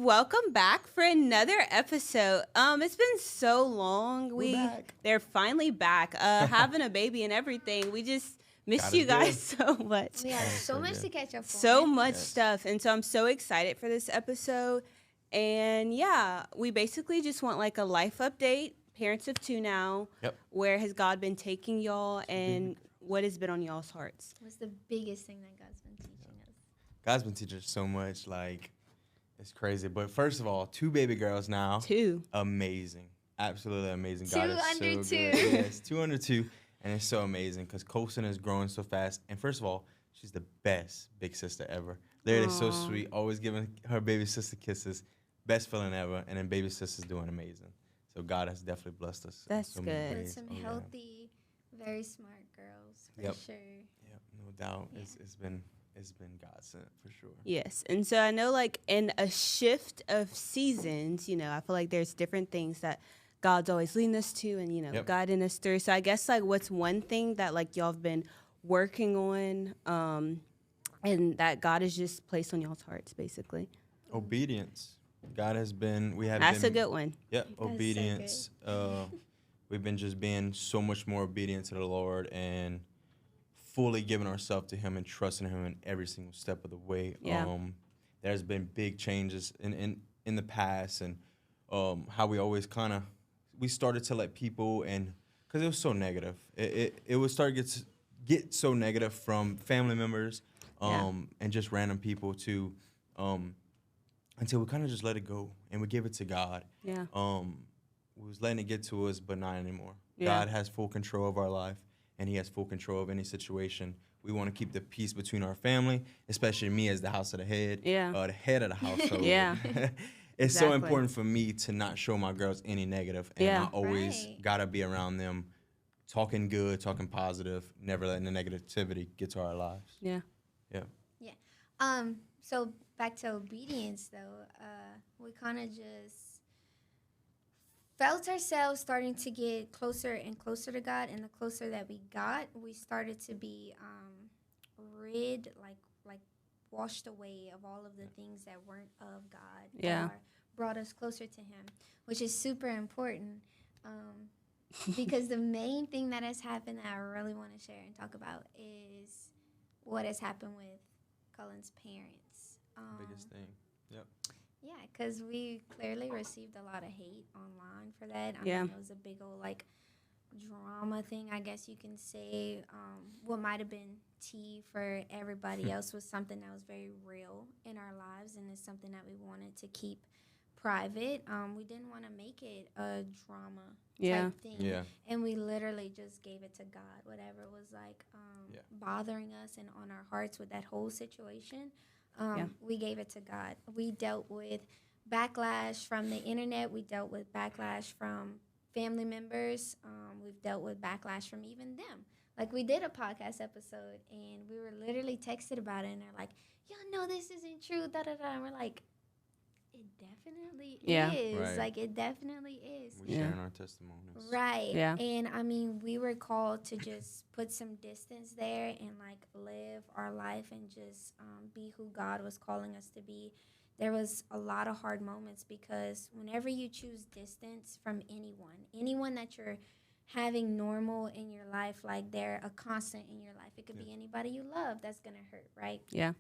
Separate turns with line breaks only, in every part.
welcome back for another episode. It's been so long. They're finally back, having a baby and everything. We just missed you guys so much.
We have so much to catch up on.
So much stuff, and so I'm so excited for this episode. And yeah, we basically just want like a life update. Parents of two now.
Yep.
Where has God been taking y'all, and what has been on y'all's hearts?
What's the biggest thing that God's been teaching us?
God's been teaching us so much, like, it's crazy. But first of all, 2 baby girls now.
2.
Amazing. Absolutely amazing.
2
God is
under
so
2.
good. Yes, 2 under 2. And it's so amazing because Culyn is growing so fast. And first of all, she's the best big sister ever. Literally so sweet. Always giving her baby sister kisses. Best feeling ever. And then baby sister's doing amazing. So God has definitely blessed us.
That's
so
good.
With some healthy, very smart girls, for sure.
Yep, no doubt. Yeah. It's been God sent for sure.
Yes. And so I know, like, in a shift of seasons, you know, I feel like there's different things that God's always leading us to and, you know, guiding us through. So I guess, like, what's one thing that, like, y'all have been working on and that God has just placed on y'all's hearts, basically?
Obedience. God has been,
That's a good one.
Yep, obedience. So we've been just being so much more obedient to the Lord and fully giving ourselves to Him and trusting Him in every single step of the way.
Yeah.
There's been big changes in the past, and how we always we started to let people, and because it was so negative, it would start to get so negative from family members and just random people to until we kind of just let it go and we give it to God.
Yeah.
We was letting it get to us, but not anymore.
Yeah.
God has full control of our life, and He has full control of any situation. We want to keep the peace between our family, especially me as the house of the head, the head of the household.
Yeah.
It's so important for me to not show my girls any negative, and I always gotta be around them, talking good, talking positive, never letting the negativity get to our lives.
Yeah.
So back to obedience, though, we kind of just felt ourselves starting to get closer and closer to God, and the closer that we got, we started to be washed away of all of the things that weren't of God or brought us closer to Him, which is super important because the main thing that has happened that I really want to share and talk about is what has happened with Culyn's parents.
Biggest thing. Yep.
Yeah, because we clearly received a lot of hate online for that. I mean, it was a big old, like, drama thing, I guess you can say. What might have been tea for everybody else was something that was very real in our lives, and it's something that we wanted to keep private. We didn't want to make it a drama type thing. Yeah. And we literally just gave it to God. Whatever was, like, bothering us and on our hearts with that whole situation, we gave it to God. We dealt with backlash from the internet. We dealt with backlash from family members. We've dealt with backlash from even them. Like, we did a podcast episode, and we were literally texted about it, and they're like, y'all know this isn't true, da-da-da. And we're like, it definitely is.
Right.
Like, it definitely is.
We're sharing our testimonies.
Right.
Yeah.
And, I mean, we were called to just put some distance there and, like, live our life and just be who God was calling us to be. There was a lot of hard moments because whenever you choose distance from anyone that you're having normal in your life, like they're a constant in your life. It could be anybody you love that's going to hurt, right?
Yeah.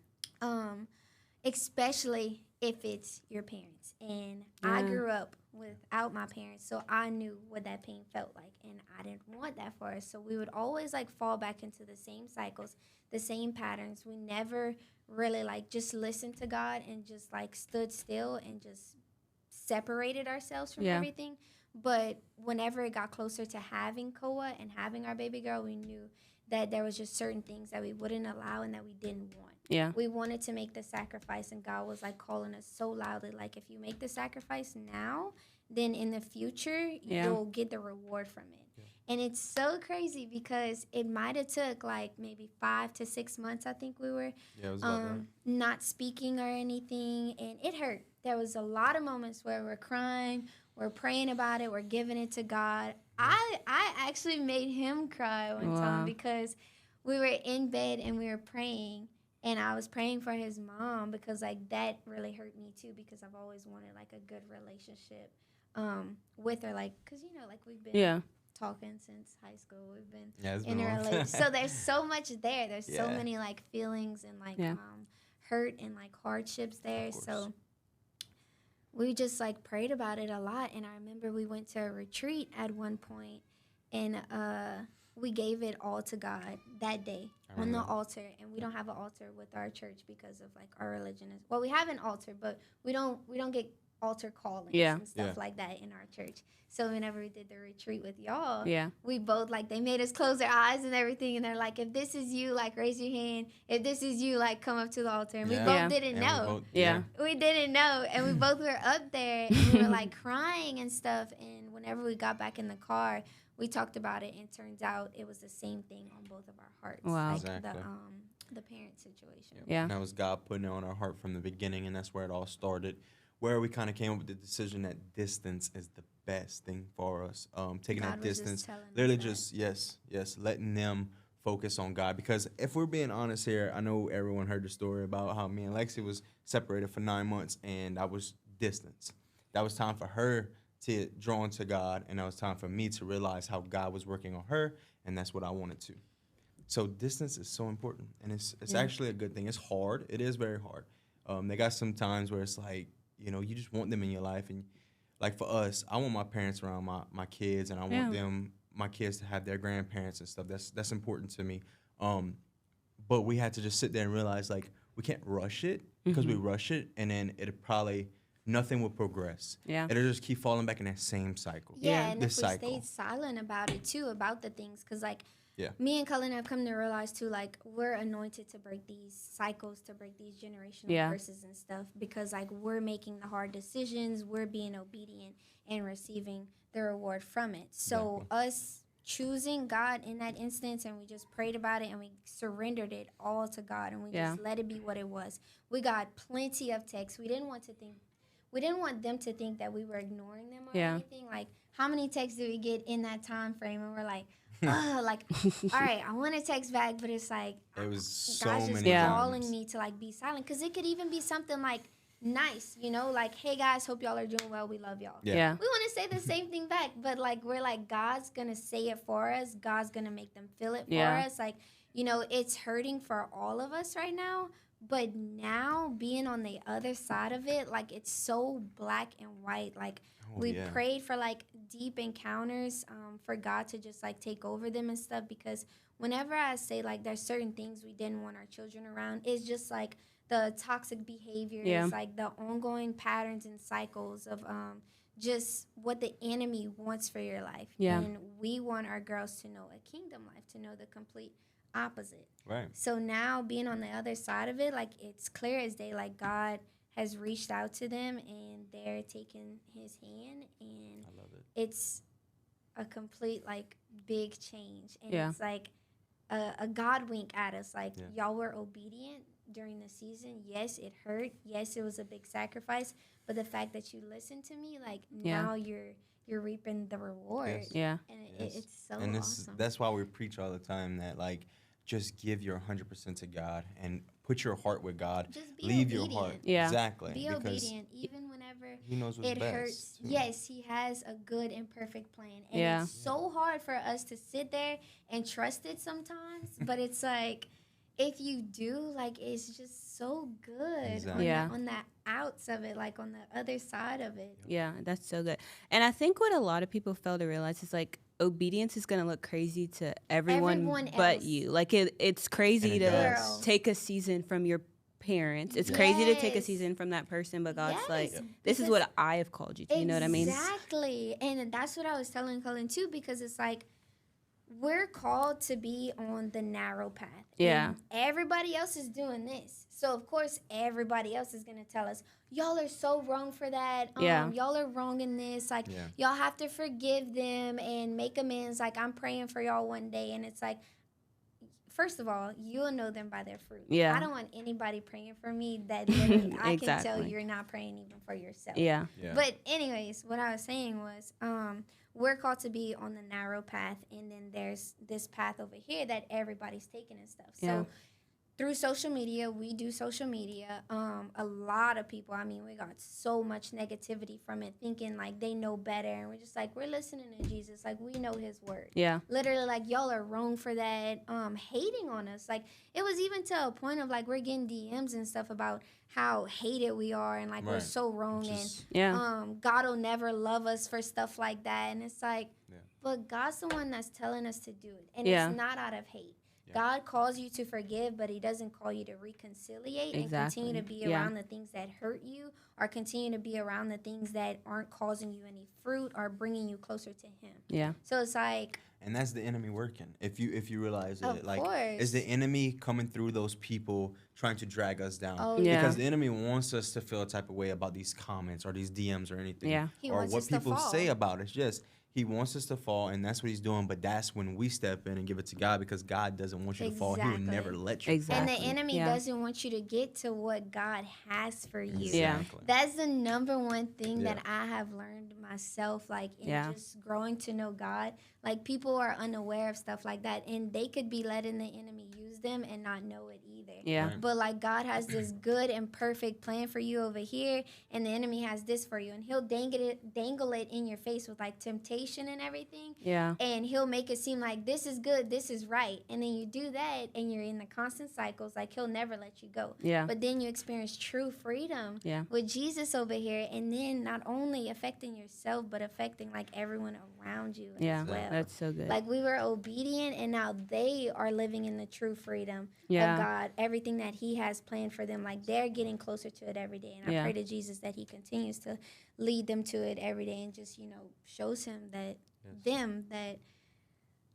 Especially if it's your parents. And I grew up without my parents, so I knew what that pain felt like, and I didn't want that for us. So we would always, like, fall back into the same cycles, the same patterns. We never really, like, just listened to God and just, like, stood still and just separated ourselves from everything. But whenever it got closer to having Koa and having our baby girl, we knew that there was just certain things that we wouldn't allow and that we didn't want.
Yeah.
We wanted to make the sacrifice, and God was, like, calling us so loudly, like, if you make the sacrifice now, then in the future, you'll get the reward from it. Yeah. And it's so crazy because it might have took, like, maybe 5 to 6 months, I think we were,
it was about that.
not speaking or anything, and it hurt. There was a lot of moments where we're crying, we're praying about it, we're giving it to God. I actually made him cry one time because we were in bed and we were praying, And I was praying for his mom because, like, that really hurt me, too, because I've always wanted, like, a good relationship with her. Like, because, you know, like, we've been talking since high school. We've been in a relationship. So there's so much there. There's so many, like, feelings and, like, hurt and, like, hardships there. So we just, like, prayed about it a lot. And I remember we went to a retreat at one point, and we gave it all to God that day on the altar. And we don't have an altar with our church because of, like, our religion. Well, we have an altar, but we don't get altar callings and stuff like that in our church. So whenever we did the retreat with y'all, we both, like, they made us close our eyes and everything, and they're like, if this is you, like, raise your hand. If this is you, like, come up to the altar. And we both didn't know. We didn't know, and we both were up there, and we were, like, crying and stuff. And whenever we got back in the car, we talked about it, and it turns out it was the same thing on both of our hearts.
Wow.
Like,
Exactly.
the parent situation.
Yeah.
And that was God putting it on our heart from the beginning, and that's where it all started. Where we kind of came up with the decision that distance is the best thing for us. Taking
God
that
was
distance,
just
literally just, letting them focus on God. Because if we're being honest here, I know everyone heard the story about how me and Lexi was separated for 9 months, and I was distanced. That was time for her to draw into God, and that was time for me to realize how God was working on her, and that's what I wanted to. So distance is so important, and it's actually a good thing. It's hard. It is very hard. They got some times where it's like, you know, you just want them in your life. And like for us, I want my parents around my kids, and I want my kids to have their grandparents and stuff. That's important to me. But we had to just sit there and realize, like, we can't rush it, because we rush it, and then nothing will progress.
Yeah.
It'll just keep falling back in that same cycle.
Yeah, and if we stayed silent about it, too, about the things, because, like, me and Culyn have come to realize, too, like, we're anointed to break these cycles, to break these generational curses and stuff, because, like, we're making the hard decisions, we're being obedient and receiving the reward from it. So us choosing God in that instance, and we just prayed about it, and we surrendered it all to God, and we just let it be what it was. We got plenty of texts. We didn't want them to think that we were ignoring them or anything. Like, how many texts did we get in that time frame? And we're like, like, all right, I want to text back, but it's like,
it was so
God's just
many
calling me to, like, be silent. Because it could even be something, like, nice, you know? Like, hey, guys, hope y'all are doing well. We love y'all.
Yeah.
We want to say the same thing back, but, like, we're like, God's going to say it for us. God's going to make them feel it for us. Like, you know, it's hurting for all of us right now. But now, being on the other side of it, like, it's so black and white. Like, we prayed for, like, deep encounters for God to just, like, take over them and stuff. Because whenever I say, like, there's certain things we didn't want our children around, it's just, like, the toxic behaviors, like, the ongoing patterns and cycles of just what the enemy wants for your life.
Yeah.
And we want our girls to know a kingdom life, to know the complete opposite.
Right.
So now, being on the other side of it, like, it's clear as day, like, God has reached out to them, and they're taking his hand, and
I love it.
It's a complete, like, big change. And it's like a God wink at us. Like, y'all were obedient during the season. Yes, it hurt. Yes, it was a big sacrifice. But the fact that you listened to me, like, now you're reaping the reward.
Yes.
Yeah.
And it's so
and
awesome.
That's why we preach all the time that, like, just give your 100% to God and put your heart with God.
Just be
Leave
obedient.
your heart.
Yeah.
Exactly.
Be obedient, even whenever
he knows what's
it
best,
hurts.
too.
Yes, he has a good and perfect plan. And it's so hard for us to sit there and trust it sometimes. But it's like, if you do, like, it's just so good
Exactly.
on the outs of it, like, on the other side of it.
Yeah, that's so good. And I think what a lot of people fail to realize is, like, obedience is going to look crazy to everyone but
else.
you. Like, it's crazy to take a season from your parents. It's crazy to take a season from that person, but God's like, this is what I have called you to. You know what I mean?
Exactly. And that's what I was telling Culyn, too, because it's like, we're called to be on the narrow path.
Yeah.
And everybody else is doing this. So, of course, everybody else is going to tell us, y'all are so wrong for that. Y'all are wrong in this. Like, y'all have to forgive them and make amends. Like, I'm praying for y'all one day. And it's like, first of all, you'll know them by their fruit.
Yeah.
I don't want anybody praying for me that literally I can tell you're not praying even for yourself.
Yeah.
But anyways, what I was saying was, we're called to be on the narrow path, and then there's this path over here that everybody's taking and stuff. So through social media, we do social media. A lot of people, I mean, we got so much negativity from it, thinking like they know better, and we're just like, we're listening to Jesus, like we know His word.
Yeah.
Literally, like y'all are wrong for that. Hating on us, like it was even to a point of like we're getting DMs and stuff about how hated we are, and like we're so wrong, and God will never love us for stuff like that, and it's like, but God's the one that's telling us to do it, and it's not out of hate. God calls you to forgive, but He doesn't call you to reconciliate and continue to be around the things that hurt you, or continue to be around the things that aren't causing you any fruit or bringing you closer to Him.
Yeah.
So it's like,
and that's the enemy working. If you realize it,
of
like,
course.
is the enemy coming through those people trying to drag us down?
Oh,
Because the enemy wants us to feel a type of way about these comments or these DMs or anything, or what people say about us. Yes. He wants us to fall, and that's what He's doing. But that's when we step in and give it to God, because God doesn't want you to fall. He would never let you fall.
And the enemy doesn't want you to get to what God has for you.
Exactly.
That's the number one thing that I have learned myself, like in just growing to know God. Like people are unaware of stuff like that, and they could be letting the enemy use them and not know it either.
Yeah.
Right.
But like God has this good and perfect plan for you over here, and the enemy has this for you, and he'll dangle it in your face with like temptation and everything.
Yeah.
And he'll make it seem like this is good, this is right, and then you do that, and you're in the constant cycles. Like he'll never let you go.
Yeah.
But then you experience true freedom with Jesus over here, and then not only affecting yourself, but affecting like everyone around you as well.
That's so good.
Like we were obedient, and now they are living in the true freedom of God. Everything that He has planned for them, like they're getting closer to it every day. And I pray to Jesus that He continues to lead them to it every day, and just shows him that that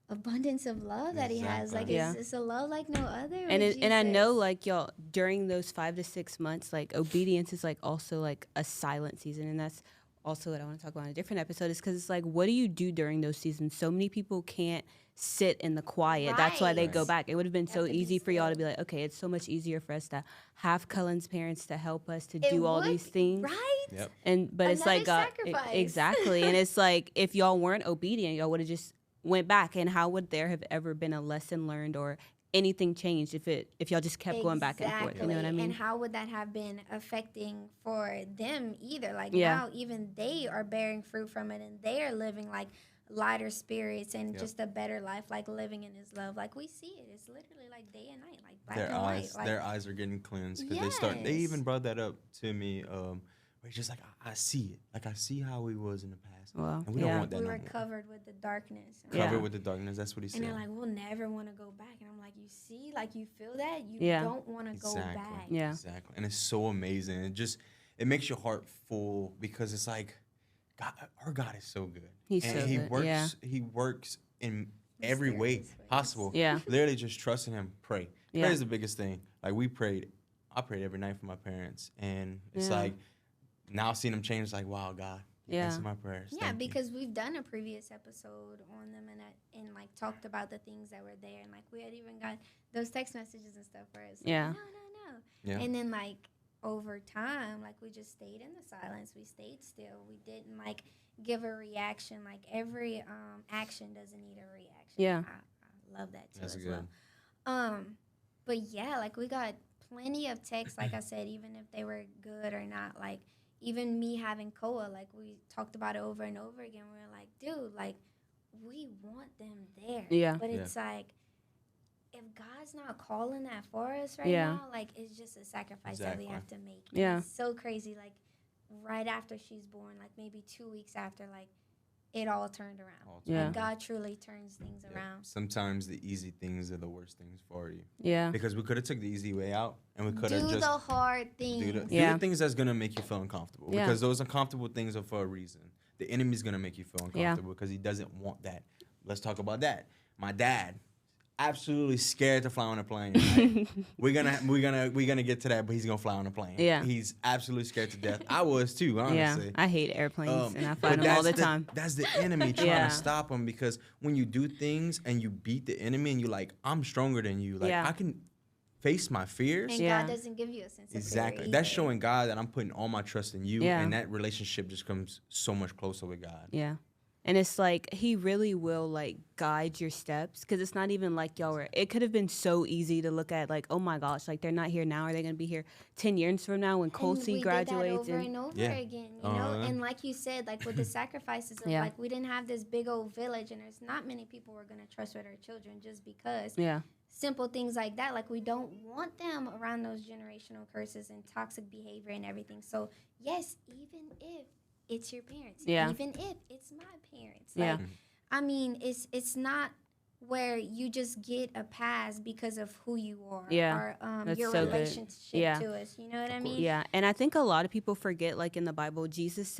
abundance of love that He has. Like it's a love like no other.
And I know like y'all during those 5 to 6 months, like obedience is like also like a silent season, and that's also what I want to talk about in a different episode, is because it's like, what do you do during those seasons? So many people can't sit in the quiet. That's why they go back. It would have been so easy for y'all to be like, okay, it's so much easier for us to have Cullen's parents to help us to do all these things.
Right?
Yep.
But it's like God, exactly. And it's like, if y'all weren't obedient, y'all would have just went back. And how would there have ever been a lesson learned or anything changed if y'all just kept going back and forth? You know what I mean?
And how would that have been affecting for them either? Like now even they are bearing fruit from it, and they are living like lighter spirits and just a better life, like living in His love. Like we see it. It's literally like day and night, like black and white. Like,
their eyes are getting cleansed, because they even brought that up to me. Where it's just like, I see it. Like I see how He was in the past.
Well,
and we don't want that.
We
no
were
more.
Covered with the darkness.
Covered with the darkness. That's what He said.
And they're like, we'll never want to go back. And I'm like, you see, like you feel that? You don't want to go back.
Yeah.
Exactly. And it's so amazing. It makes your heart full, because it's like, God, our God is so good.
He's so
He
good.
works. He works in every way possible.
Yeah.
Literally just trusting Him. Pray. Prayer is the biggest thing. Like we prayed. I prayed every night for my parents, and it's like now seeing them change. It's like, wow, God. Answer my prayers.
Yeah, because we've done a previous episode on them, and like talked about the things that were there, and like we had even got those text messages and stuff where it's like, no. Yeah. And then like over time, like we just stayed in the silence. We stayed still. We didn't like give a reaction. Like every action doesn't need a reaction.
Yeah.
I love that too.
That's
as
good.
well. But yeah, like we got plenty of texts, like I said, even if they were good or not. Like even me having Koa, like we talked about it over and over again. We were like, dude, like we want them there.
Yeah.
But it's like, if God's not calling that for us right now, like it's just a sacrifice that we have to make.
Yeah.
It's so crazy. Like right after she's born, like maybe 2 weeks after, like it all turned around. And God truly turns things around.
Sometimes the easy things are the worst things for you.
Yeah.
Because we could have took the easy way out, and we could have just
do the hard things.
Do the things that's gonna make you feel uncomfortable.
Yeah.
Because those uncomfortable things are for a reason. The enemy's gonna make you feel uncomfortable because he doesn't want that. Let's talk about that. My dad, absolutely scared to fly on a plane. Right? we're gonna get to that, but he's gonna fly on a plane.
Yeah.
He's absolutely scared to death. I was too, honestly.
Yeah, I hate airplanes, and I fight them all the time.
That's the enemy trying to stop him, because when you do things and you beat the enemy and you're like, I'm stronger than you. Like I can face my fears.
And God doesn't give you a sense of
Exactly.
fear
That's
either.
showing God that I'm putting all my trust in you,
Yeah.
and that relationship just comes so much closer with God.
Yeah. And it's like he really will like guide your steps, because it's not even like y'all were. It could have been so easy to look at like, oh my gosh, like they're not here now. Are they gonna be here 10 years from now when Culyn graduates?
Did that over and over again, you know. And like you said, like with the sacrifices of like we didn't have this big old village, and there's not many people we're gonna trust with our children just because.
Yeah.
Simple things like that, like we don't want them around those generational curses and toxic behavior and everything. So yes, even if it's your parents, even if it's my parents, like I mean, it's not where you just get a pass because of who you are or your
so
relationship to us. You know what I mean?
Yeah, and I think a lot of people forget, like in the Bible, Jesus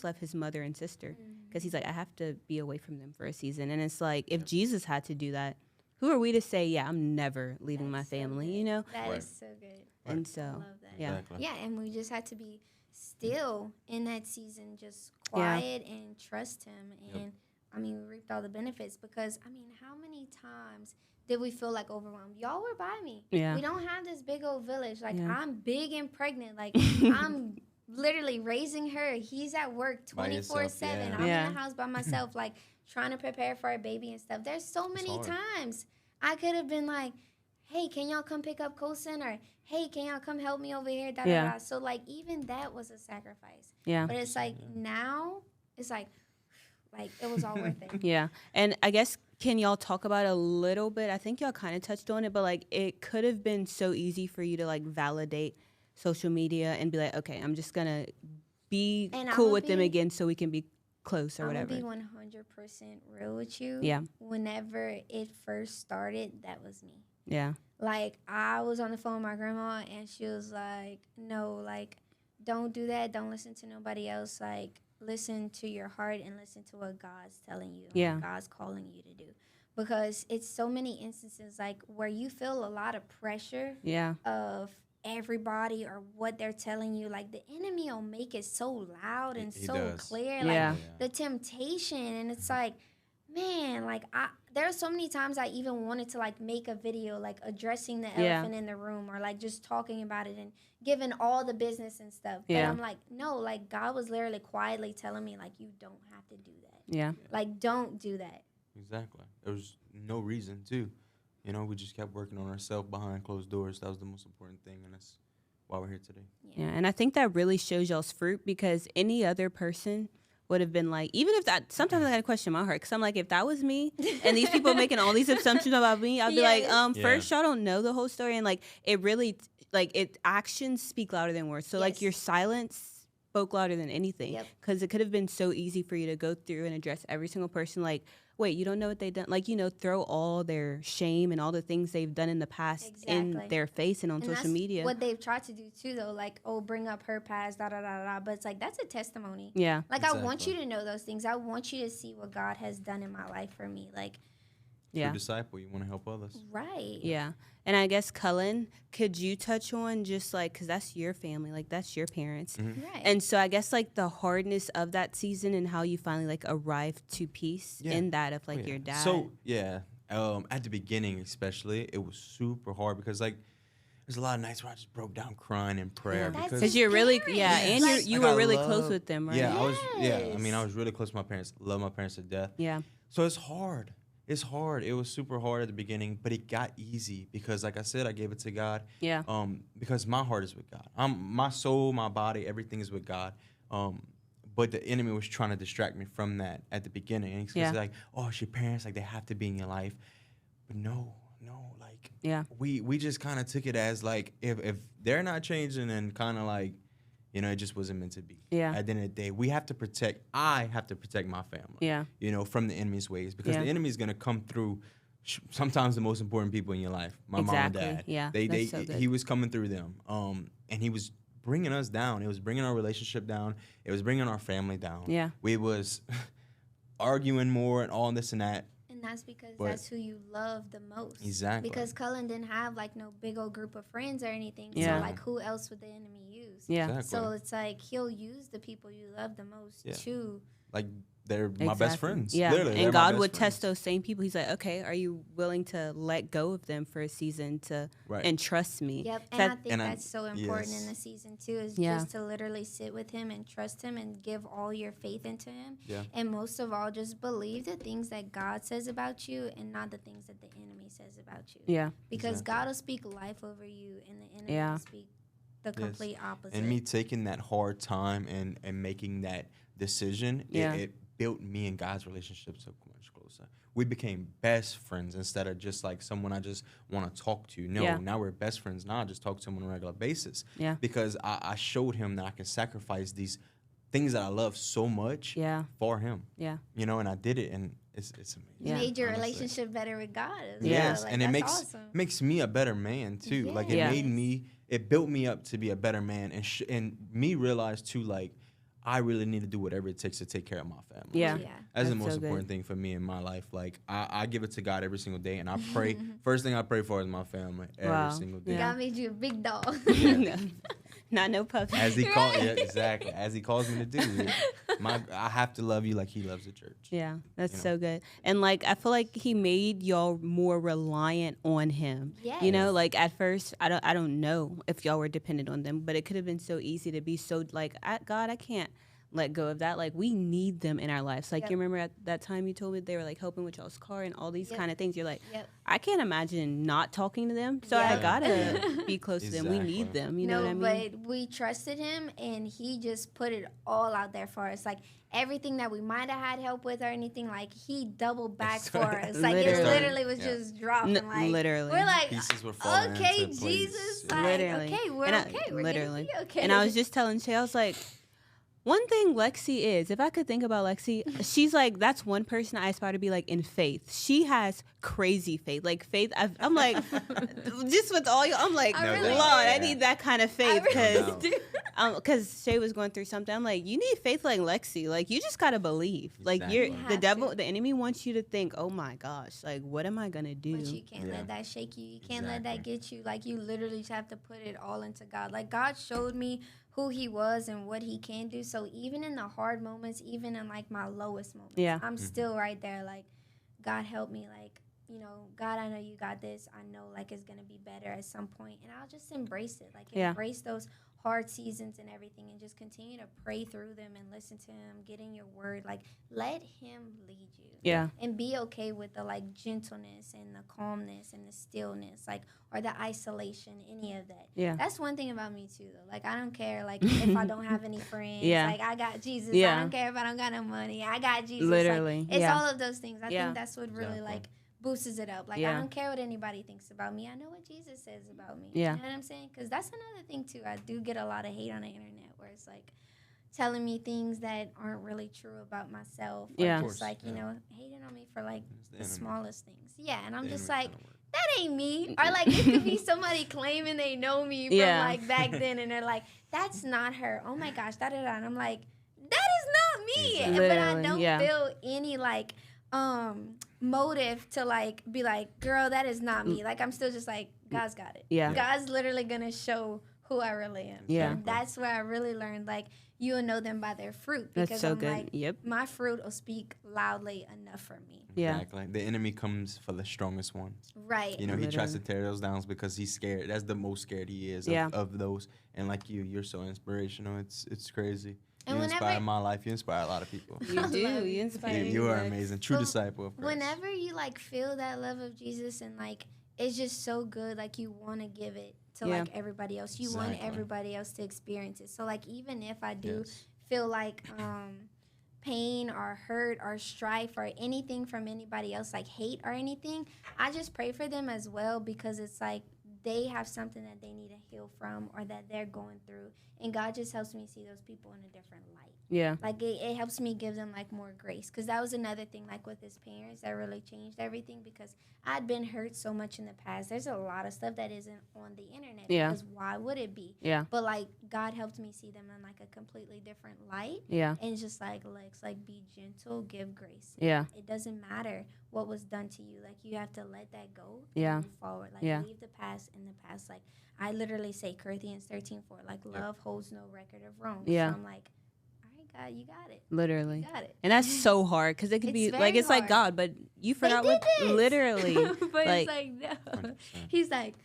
left his mother and sister because he's like, I have to be away from them for a season. And it's like, if Jesus had to do that, who are we to say, yeah, I'm never leaving my family, you know?
That is so good.
And so,
I love that. Yeah, and we just had to be still in that season, just quiet and trust him. And I mean, we reaped all the benefits because, I mean, how many times did we feel like overwhelmed? Y'all were by me.
Yeah.
We don't have this big old village. Like, I'm big and pregnant. Like, I'm literally raising her. He's at work 24/7. I'm in the house by myself, like, trying to prepare for our baby and stuff. There's so many times I could have been like, hey, can y'all come pick up Culyn? Or, hey, can y'all come help me over here? Da, da, da. So, like, even that was a sacrifice.
Yeah.
But it's like now, it's like it was all worth it.
Yeah. And I guess, can y'all talk about it a little bit? I think y'all kind of touched on it, but, like, it could have been so easy for you to, like, validate social media and be like, okay, I'm just going to be cool with them again so we can be close or whatever.
I'm going to be 100% real with you.
Yeah.
Whenever it first started, that was me.
Yeah.
Like, I was on the phone with my grandma, and she was like, no, like, don't do that. Don't listen to nobody else. Like, listen to your heart and listen to what God's telling you and what God's calling you to do. Because it's so many instances, like, where you feel a lot of pressure of everybody or what they're telling you. Like, the enemy will make it so loud and so clear. Like, the temptation. And it's like, man, like, there are so many times I even wanted to, like, make a video, like, addressing the elephant in the room or, like, just talking about it and giving all the business and stuff. But I'm like, no, like, God was literally quietly telling me, like, you don't have to do that.
Yeah.
Like, don't do that.
Exactly. There was no reason to. You know, we just kept working on ourselves behind closed doors. That was the most important thing, and that's why we're here today.
Yeah, and I think that really shows y'all's fruit, because any other person would have been like, even if that, sometimes I got to question my heart, because I'm like, if that was me and these people making all these assumptions about me, I'd be like, first, y'all don't know the whole story. And like, it really, like, actions speak louder than words. So like, your silence spoke louder than anything, because it could have been so easy for you to go through and address every single person. Like, wait, you don't know what they've done? Like, you know, throw all their shame and all the things they've done in the past in their face and on social media.
What they've tried to do too, though, like, oh, bring up her past, da da da da. But it's like, that's a testimony.
Yeah.
Like, I want you to know those things. I want you to see what God has done in my life for me. Like,
True disciple, you want to help others.
Right.
Yeah. And I guess, Culyn, could you touch on just like, because that's your family, like that's your parents.
Right.
And so I guess like the hardness of that season and how you finally like arrived to peace in that of like your dad.
So, at the beginning especially, it was super hard because like, there's a lot of nights where I just broke down crying in prayer
because you're really, and
like,
you were really close with them, right?
Yeah, I mean, I was really close to my parents. Love my parents to death.
Yeah.
So it's hard. It's hard. It was super hard at the beginning, but it got easy because, like I said, I gave it to God.
Yeah.
Because my heart is with God. My soul, my body, everything is with God. But the enemy was trying to distract me from that at the beginning. And he's like, oh, it's your parents, like they have to be in your life. But no, like we just kind of took it as like if they're not changing and kind of like, you know, it just wasn't meant to be.
Yeah.
At the end of the day, I have to protect my family.
Yeah.
You know, from the enemy's ways because the enemy is going to come through sometimes the most important people in your life, my mom and dad.
Yeah.
He was coming through them. And he was bringing us down. It was bringing our relationship down. It was bringing our family down.
Yeah.
We was arguing more and all this and that.
And that's because that's who you love the most.
Exactly.
Because Culyn didn't have like no big old group of friends or anything. So like who else would the enemy use?
Yeah.
Exactly.
So it's like he'll use the people you love the most to
like they're my best friends.
Yeah.
Literally,
and God would test those same people. He's like, okay, are you willing to let go of them for a season and trust me?
Yep. And I think that's so important in the season too, is just to literally sit with him and trust him and give all your faith into him.
Yeah.
And most of all, just believe the things that God says about you and not the things that the enemy says about you.
Yeah.
Because God will speak life over you and the enemy will speak the complete opposite.
And me taking that hard time and making that decision, it built me and God's relationship so much closer. We became best friends instead of just like someone I just want to talk to. No, now we're best friends. Now I just talk to him on a regular basis. Yeah. Because I showed him that I can sacrifice these things that I love so much for him. Yeah. You know, and I did it, and it's amazing.
Yeah. Made your relationship better with God as well.
Yes, like, and it makes me a better man too. Like it built me up to be a better man, and me realize too, like, I really need to do whatever it takes to take care of my family. Yeah. That's the most important thing for me in my life. Like, I give it to God every single day, and I pray. First thing I pray for is my family every single day.
God made you a big dog.
Not no puppy.
As he calls, exactly. As he calls me to do. I have to love you like he loves the church.
Yeah, that's so good. And like, I feel like he made y'all more reliant on him. Yes. You know, like at first, I don't know if y'all were dependent on them, but it could have been so easy to be so like, God, I can't let go of that. Like, we need them in our lives. Like, you remember at that time you told me they were like helping with y'all's car and all these kind of things. You're like, I can't imagine not talking to them. So I gotta be close to them. We need them. You know what I mean?
But we trusted him, and he just put it all out there for us. Like, everything that we might have had help with or anything, like, he doubled back for us. Like, it literally was just dropping. Like,
literally,
we're like,
pieces were falling
okay,
into
Jesus,
place.
like, okay, we're okay. We're gonna be okay.
And I was just telling Shay, I was like, one thing Lexi is, if I could think about Lexi, she's like, that's one person I aspire to be like in faith. She has crazy faith. Like faith, I'm like, just with all you, I'm like, Lord, I need that kind of faith. Because Shay was going through something. I'm like, you need faith like Lexi. Like, you just got to believe. Like, the enemy wants you to think, oh my gosh, like, what am I going to do?
But you can't let that shake you. You can't let that get you. Like, you literally just have to put it all into God. Like, God showed me who he was and what he can do. So even in the hard moments, even in like my lowest moments, I'm still right there. Like, God help me. Like, you know, God, I know you got this. I know like it's going to be better at some point. And I'll just embrace it. Like, embrace those hard seasons and everything, and just continue to pray through them and listen to him, get in your word. Like, let him lead you. Yeah. And be okay with the like gentleness and the calmness and the stillness, like, or the isolation, any of that. Yeah. That's one thing about me too, though. Like, I don't care like if I don't have any friends. Like, I got Jesus. I don't care if I don't got no money. I got Jesus. Literally. Like, it's all of those things. I think that's what really like boosts it up. Like, I don't care what anybody thinks about me. I know what Jesus says about me. You know what I'm saying? Because that's another thing too. I do get a lot of hate on the internet where it's like telling me things that aren't really true about myself. Or just like, you know, hating on me for like the smallest things. Yeah. And I'm just like, that ain't me. Or like, it could be somebody claiming they know me from like back then, and they're like, that's not her. Oh my gosh, da da da. And I'm like, that is not me. Exactly. But I don't feel any like motive to like be like, girl, that is not me. Like, I'm still just like, God's got it. Yeah. God's literally gonna show who I really am. Yeah. And that's where I really learned, like, you will know them by their fruit. Because
that's so
I'm
good.
Like, my fruit will speak loudly enough for me.
Exactly. The enemy comes for the strongest ones. Right. You know, he tries to tear those down because he's scared. That's the most scared he is of those. And like you're so inspirational. It's crazy. You inspire my life. You inspire a lot of people.
You do. You inspire me.
You are amazing. True disciple of Christ.
Whenever you like feel that love of Jesus and like it's just so good, like you want to give it to like everybody else. You want everybody else to experience it. So like, even if I do feel like pain or hurt or strife or anything from anybody else, like hate or anything, I just pray for them as well, because it's like they have something that they need to heal from or that they're going through. And God just helps me see those people in a different light. Yeah. Like, it helps me give them, like, more grace. Because that was another thing, like, with his parents that really changed everything. Because I'd been hurt so much in the past. There's a lot of stuff that isn't on the internet. Yeah. Because why would it be? Yeah. But, like, God helped me see them in, like, a completely different light. Yeah. And just, like, Lex, like, be gentle, give grace. Yeah. It doesn't matter what was done to you. Like, you have to let that go and move forward. Like, leave the past in the past. Like, I literally say Corinthians 13:4, like, love holds no record of wrong. Yeah. So I'm like, God, you got it.
Literally.
You got it.
And that's so hard because it could be like, it's hard. Like God, but you forgot what, literally.
But it's like, no. 100%. He's like,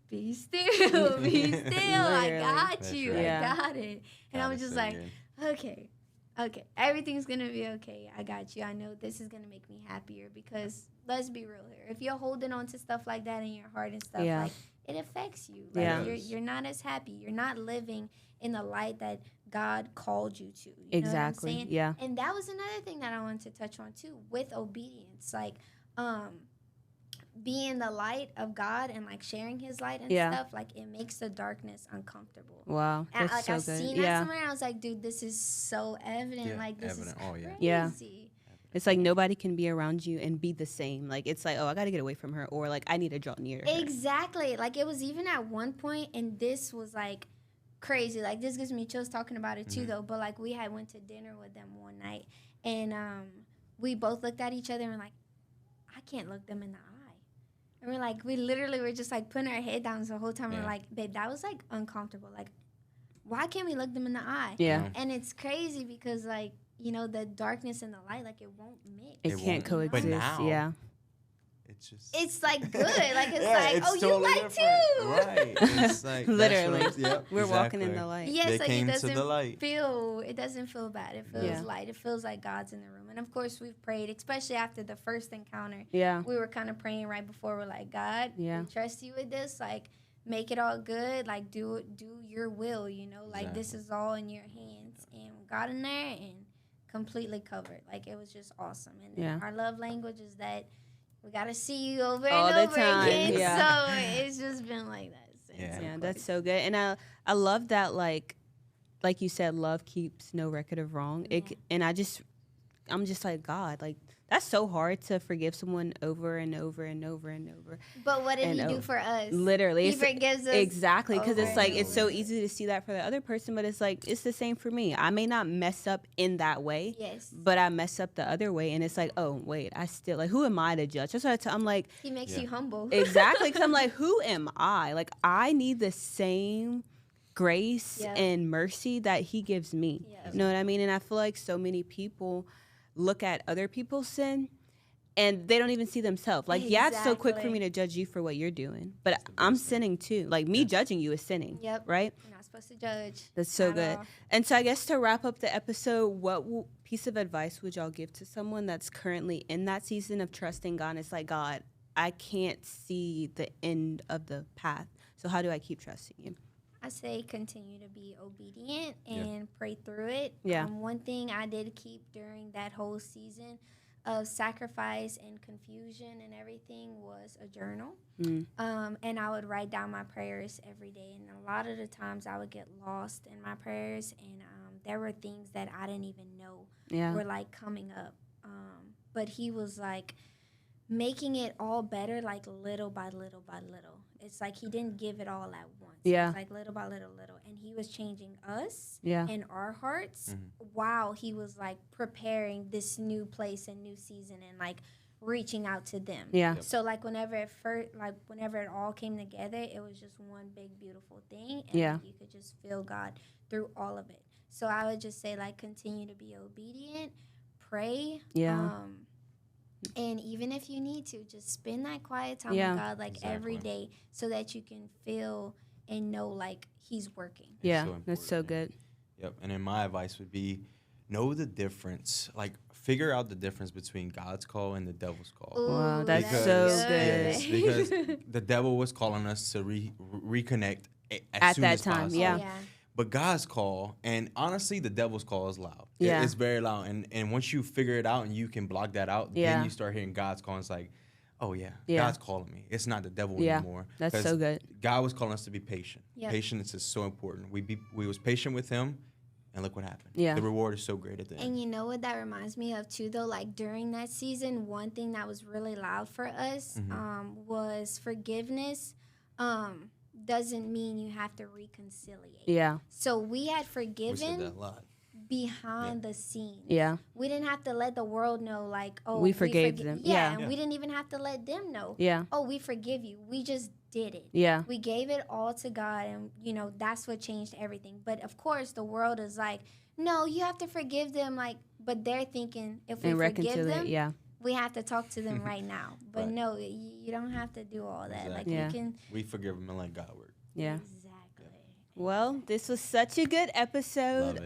be still, be still. I got you. Yeah. I got it. And I was just like, okay, everything's going to be okay. I got you. I know this is going to make me happier because let's be real here. If you're holding on to stuff like that in your heart and stuff, like it affects you. Like you're not as happy. You're not living in the light that God called you to. You know what I'm saying?
Yeah.
And that was another thing that I wanted to touch on too with obedience. Like, being the light of God and like sharing His light and stuff, like it makes the darkness uncomfortable.
Wow, that's
like
so
I've
good.
seen that somewhere. I was like, dude, this is so evident. Like this is crazy.
Yeah. It's like nobody can be around you and be the same. Like it's like, oh, I got to get away from her, or like I need to draw near her.
Exactly. Like it was even at one point, and this was like crazy. Like this gives me chills talking about it too, though. But like we had went to dinner with them one night, and we both looked at each other and were like, I can't look them in the eye. And we're like, we literally were just like putting our head down the whole time. We're like, babe, that was like uncomfortable. Like, why can't we look them in the eye?
Yeah.
And it's crazy because like, you know, the darkness and the light, like it won't mix.
It can't coexist. But now,
it's like good. Like it's like, it's totally you light too.
Right. It's like
literally. We're walking in the light.
Yes, like it doesn't feel bad. It feels light. It feels like God's in the room. And of course we've prayed, especially after the first encounter.
Yeah.
We were kind of praying right before. We're like, God, we trust you with this. Like, make it all good. Like, do your will, you know? Like, this is all in your hands. And we got in there and completely covered. Like, it was just awesome. And our love language is that we got to see you over
all
and over again.
Yeah.
So it's just been like that since.
Yeah, that's so good. And I love that, like you said, love keeps no record of wrong. And I'm just like, God, like, that's so hard to forgive someone over and over and over and over.
But what did He do for us?
Literally.
He forgives us.
Exactly. Because it's like, it's so easy to see that for the other person, but it's like, it's the same for me. I may not mess up in that way, but I mess up the other way. And it's like, oh, wait, I still, like, who am I to judge? That's what I'm like.
He makes you humble.
Exactly. Because I'm like, who am I? Like, I need the same grace and mercy that He gives me. You know what I mean? And I feel like so many people look at other people's sin and they don't even see themselves. Like, it's so quick for me to judge you for what you're doing, but I'm sinning too. Like, me judging you is sinning, right?
You're not supposed to judge.
That's so good. And so I guess to wrap up the episode, what piece of advice would y'all give to someone that's currently in that season of trusting God? It's like, God, I can't see the end of the path, so how do I keep trusting you?
I say continue to be obedient and pray through it.
Yeah.
One thing I did keep during that whole season of sacrifice and confusion and everything was a journal. And I would write down my prayers every day. And a lot of the times I would get lost in my prayers, and there were things that I didn't even know were like coming up. But He was like making it all better, like little by little by little. It's like He didn't give it all at once.
Yeah.
It's like little by little. And He was changing us and our hearts while He was like preparing this new place and new season and like reaching out to them.
Yeah.
So like whenever it all came together, it was just one big beautiful thing. And like, you could just feel God through all of it. So I would just say like continue to be obedient, pray. And even if you need to, just spend that quiet time with God, like every day, so that you can feel and know like He's working.
Yeah, that's so good.
Yep. And then my advice would be, know the difference. Like, figure out the difference between God's call and the devil's call.
Ooh, wow, that's so good.
Yes, because the devil was calling us to reconnect as soon as possible.
Yeah.
But God's call, and honestly, the devil's call is loud.
Yeah.
It's very loud. And once you figure it out and you can block that out, then you start hearing God's call. And it's like, oh, God's calling me. It's not the devil anymore.
That's so good.
God was calling us to be patient. Yep. Patience is so important. We was patient with Him, and look what happened. Yeah. The reward is so great at the end.
And you know what that reminds me of, too, though? Like, during that season, one thing that was really loud for us was forgiveness. Doesn't mean you have to reconciliate.
Yeah.
So we had forgiven
we said that a lot.
Behind the scenes.
Yeah.
We didn't have to let the world know, like, oh,
we forgave them.
Yeah, and we didn't even have to let them know.
Yeah.
Oh, we forgive you. We just did it.
Yeah.
We gave it all to God, and, you know, that's what changed everything. But, of course, the world is like, no, you have to forgive them. Like, but they're thinking if we forgive them, we have to talk to them right now. But right. No, you don't have to do all that. Exactly. Like, you can.
We forgive them and let God work.
Yeah.
Exactly.
Well, this was such a good episode.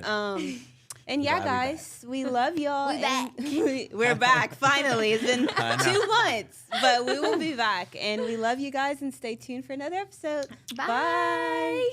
And yeah, guys, we love y'all. We're back. Finally, it's been 2 months, but we will be back. And we love you guys, and stay tuned for another episode.
Bye. Bye.